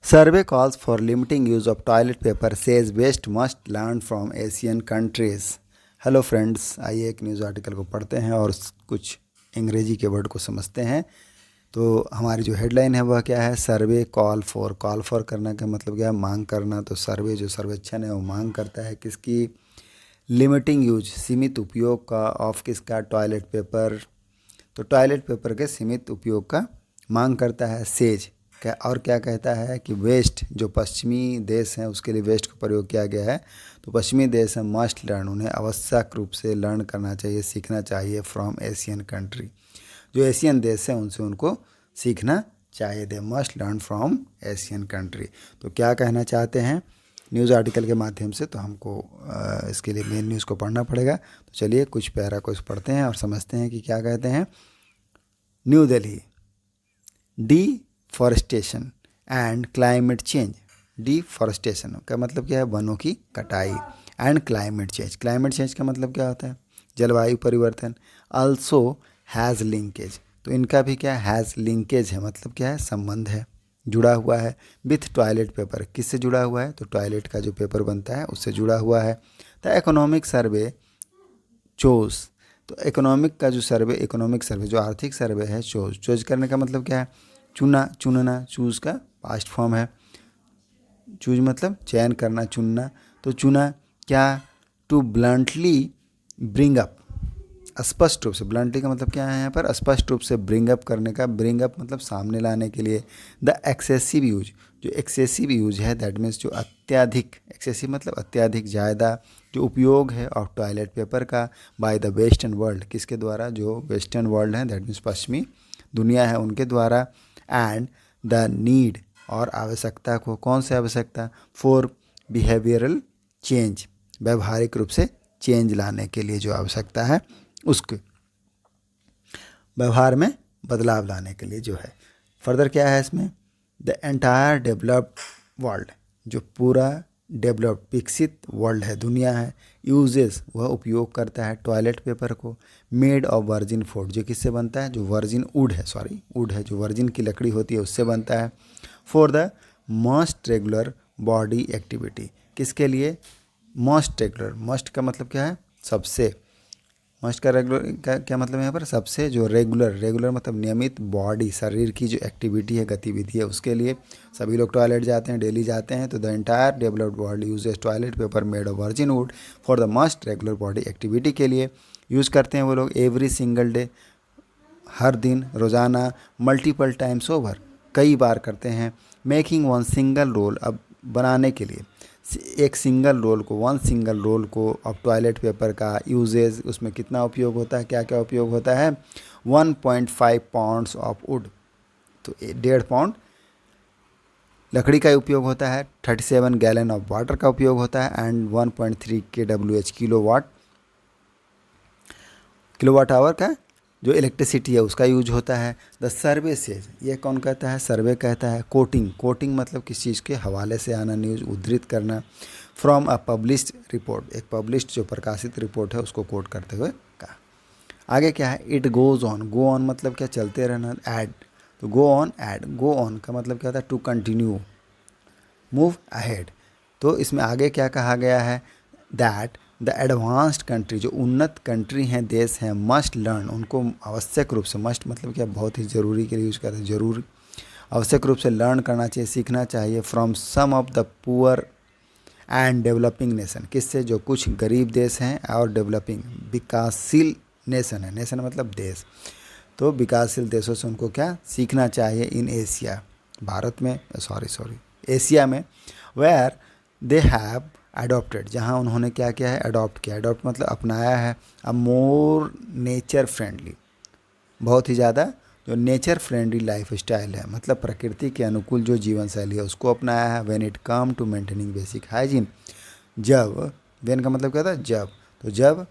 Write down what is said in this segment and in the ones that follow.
Survey calls for limiting use of toilet paper, says West must learn from Asian countries. Hello friends, आइए एक news article को पढ़ते हैं और कुछ अंग्रेजी के वर्ड को समझते हैं। तो हमारी जो हेडलाइन है वह क्या है? सर्वे कॉल फॉर करना का मतलब क्या है? मांग करना। तो सर्वे जो सर्वेक्षण है वो मांग करता है किसकी? लिमिटिंग यूज, सीमित उपयोग का, ऑफ किसका? Toilet paper. तो टॉयलेट पेपर के सीमित उपयोग का मांग करता है। सेज क्या और क्या कहता है कि वेस्ट जो पश्चिमी देश हैं उसके लिए वेस्ट का प्रयोग किया गया है। तो पश्चिमी देश हैं मस्ट लर्न, उन्हें आवश्यक रूप से लर्न करना चाहिए, सीखना चाहिए फ्रॉम एशियन कंट्री। जो एशियन देश हैं उनसे उनको सीखना चाहिए। They must learn from Asian country. तो क्या कहना चाहते हैं न्यूज़ आर्टिकल के माध्यम से? तो हमको इसके लिए मेन न्यूज़ को पढ़ना पड़ेगा। तो चलिए कुछ पैरा को पढ़ते हैं और समझते हैं कि क्या कहते हैं। New Delhi, deforestation and climate change. Deforestation का मतलब क्या है? वनों की कटाई। एंड क्लाइमेट चेंज का मतलब क्या होता है? जलवायु परिवर्तन। आल्सो हैज़ लिंकेज, तो इनका भी क्या हैज़ लिंकेज है, मतलब क्या है? संबंध है, जुड़ा हुआ है। विथ टॉयलेट पेपर, किससे जुड़ा हुआ है? तो टॉयलेट का जो पेपर बनता है उससे जुड़ा हुआ है। द इकोनॉमिक सर्वे चोज, तो इकोनॉमिक सर्वे जो आर्थिक सर्वे है, चोज करने का मतलब क्या है? चुनना, चूज का पास्ट फॉर्म है। चूज मतलब चयन करना, चुनना। तो चुना क्या? टू ब्लंटली ब्रिंग अप, स्पष्ट रूप से। ब्लंटली का मतलब क्या है यहाँ पर? स्पष्ट रूप से ब्रिंग अप करने का। ब्रिंग अप मतलब सामने लाने के लिए। द एक्सेसिव यूज, जो एक्सेसिव यूज है दैट मीन्स जो अत्याधिक, एक्सेसिव मतलब अत्याधिक, ज़्यादा जो उपयोग है ऑफ टॉयलेट पेपर का बाय द वेस्टर्न वर्ल्ड, किसके द्वारा? जो वेस्टर्न वर्ल्ड है दैट मीन्स पश्चिमी दुनिया है उनके द्वारा। एंड द नीड, और आवश्यकता को, कौन सी आवश्यकता? फॉर बिहेवियरल चेंज, व्यवहारिक रूप से चेंज लाने के लिए जो आवश्यकता है उसके व्यवहार में बदलाव लाने के लिए जो है। फर्दर क्या है इसमें? द एंटायर डेवलप्ड वर्ल्ड, जो पूरा डेवलप्ड विकसित वर्ल्ड है, दुनिया है, यूजेस वह उपयोग करता है टॉयलेट पेपर को। मेड ऑफ वर्जिन फूड, जो किससे बनता है? जो वर्जिन वुड है, जो वर्जिन की लकड़ी होती है उससे बनता है। For the most regular body activity, किसके लिए? मोस्ट रेगुलर, मोस्ट का मतलब क्या है? सबसे। मस्ट का रेगुलर का क्या मतलब है यहाँ पर? सबसे। जो रेगुलर मतलब नियमित, बॉडी शरीर की जो एक्टिविटी है, गतिविधि है, उसके लिए सभी लोग टॉयलेट जाते हैं, डेली जाते हैं। तो the entire developed world uses toilet paper made of virgin would for the must regular body activity के लिए यूज़ करते हैं वो लोग। एवरी सिंगल डे, हर दिन, रोज़ाना, मल्टीपल टाइम्स ओवर, कई बार करते हैं। मेकिंग वन सिंगल रोल, अब बनाने के लिए एक सिंगल रोल को ऑफ टॉयलेट पेपर का यूजेज, उसमें कितना उपयोग होता है, क्या क्या उपयोग होता है? 1.5 पाउंड्स ऑफ वुड, तो 1.5 पाउंड लकड़ी का उपयोग होता है। 37 गैलन ऑफ वाटर का उपयोग होता है। एंड 1.3 kWh, किलोवाट आवर का जो इलेक्ट्रिसिटी है उसका यूज होता है। द सर्वे सेज, ये कौन कहता है? सर्वे कहता है। कोटिंग मतलब किसी चीज़ के हवाले से आना, न्यूज़ उद्धृत करना। फ्रॉम अ पब्लिश्ड रिपोर्ट, एक पब्लिश्ड जो प्रकाशित रिपोर्ट है उसको कोट करते हुए कहा। आगे क्या है? It goes on, go on मतलब क्या? चलते रहना। ऐड, तो गो ऑन का मतलब क्या होता है? To continue, move ahead. तो इसमें आगे क्या कहा गया है? दैट द एडवांस्ड कंट्री, जो उन्नत कंट्री हैं, देश हैं, मस्ट लर्न, उनको आवश्यक रूप से, मस्ट मतलब क्या? बहुत ही ज़रूरी के लिए यूज़ करते हैं, जरूर आवश्यक रूप से लर्न करना चाहिए, सीखना चाहिए। From some of the poor and developing nation, किससे? जो कुछ गरीब देश हैं और डेवलपिंग विकासशील नेशन है। नेशन मतलब देश, तो विकासशील देशों से उनको क्या सीखना चाहिए? इन एशिया, भारत में, सॉरी एशिया में। वेयर दे हैव अडॉप्टेड, जहाँ उन्होंने क्या किया है? अडॉप्ट किया। अडॉप्ट मतलब अपनाया है। अ मोर नेचर फ्रेंडली, बहुत ही ज़्यादा जो नेचर फ्रेंडली लाइफ स्टाइल है, मतलब प्रकृति के अनुकूल जो जीवन शैली है उसको अपनाया है। When it come to maintaining basic hygiene, जब, व्हेन का मतलब क्या था? जब, तो जब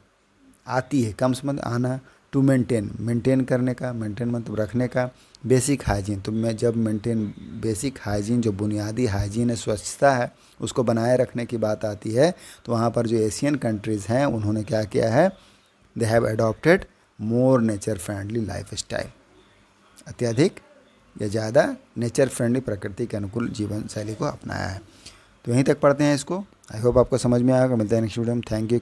आती है, कम से मतलब आना। टू मेंटेन करने का, मेंटेन मतलब रखने का। बेसिक हाइजीन, तो मैं जब मेंटेन, बेसिक हाइजीन जो बुनियादी हाइजीन है, स्वच्छता है, उसको बनाए रखने की बात आती है, तो वहाँ पर जो एशियन कंट्रीज़ हैं उन्होंने क्या किया है? They have adopted more nature friendly life style, अत्यधिक या ज़्यादा नेचर फ्रेंडली, प्रकृति के अनुकूल जीवन शैली को अपनाया है। तो यहीं तक पढ़ते हैं इसको। आई होप आपको समझ में आएगा। मिलते हैं नेक्स्ट वीडियो में। Thank you.